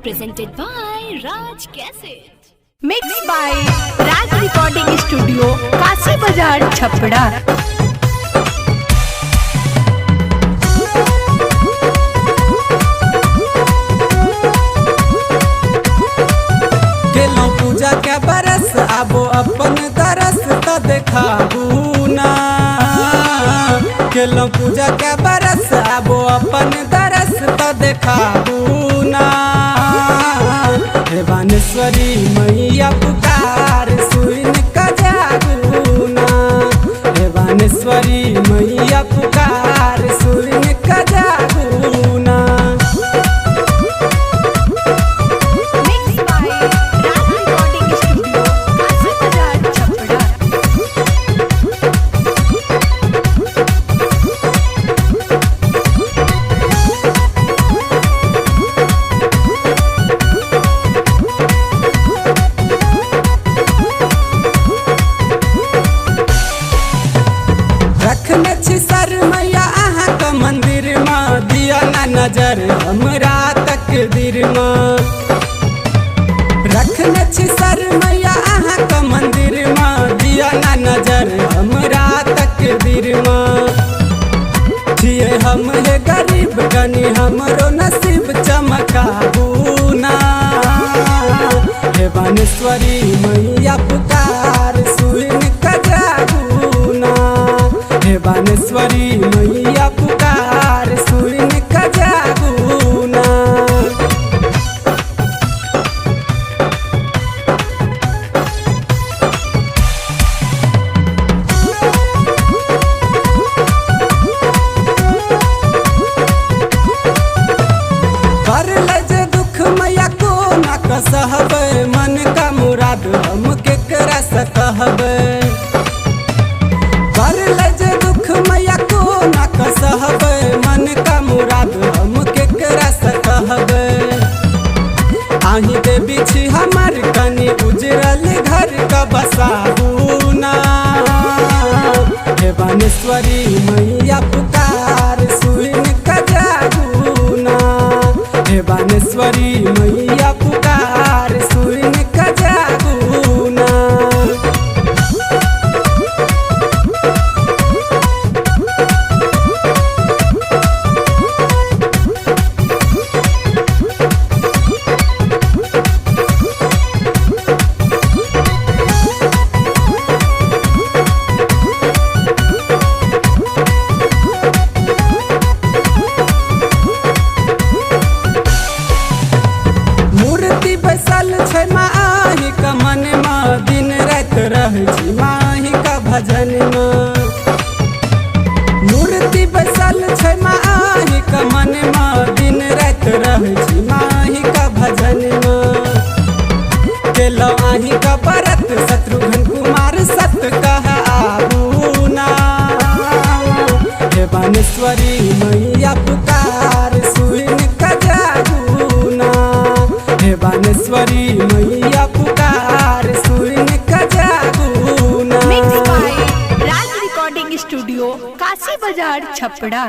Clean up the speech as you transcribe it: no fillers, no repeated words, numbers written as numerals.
presented by Raj Cassette. Mixed by Raj Recording Studio, Kasi Bazar, Chhapra. केलो पूजा के बरस आबो अपन दरस त देखाबू ना। केलो पूजा के बरस आबो अपन दरस त देखाबू ना। हे बानेश्वरी मैया पुकार सुन क जागू ना। हे बानेश्वरी मैया पुकार सुन क जागू ना। रखने छी सर मैया अहाँ के मंदिर में दिया ना नजर हमरा तकदीर में। रखने छी सर मैया अहाँ के मंदिर में दिया ना नजर हमरा तकदीर में। छिए हम हे गरीब कनी हमरो नसीब चमकाबू ना। हे बानेश्वरी मैया पुकार सुन क जागू ना। हे बानेश्वरी मैया पुकार सुन क जागू ना। कर ले जे दुख मैया को ना कसहबे मन का मुराद हम केकरा से कहबे। कर ले जे दुख मैया को ना कसहबे मन का मुराद हम केकरा से कहबे। आही देवी छी हमर कनी उजरल घर का बसाबू ना। हे बानेश्वरी मैया पुकार सुन क जागू ना। हे बानेश्वरी मैया पुकार सुन क जागू ना। मूर्ति बैसल छै माही का मन में दिन रात रहै छी माही का भजन में। मूर्ति बैसल छै माही का मन में दिन रात रहै छी माही का भजन में। केलो आही का व्रत शत्रुघ्न कुमार सत कह आबू ना। हे बानेश्वरी मैया पुकार सुन क जागू ना। हे बानेश्वरी मैया पुकार सुन क जागू ना। Mixed by Raj Recording Studio, Kasi Bazar, Chhapra.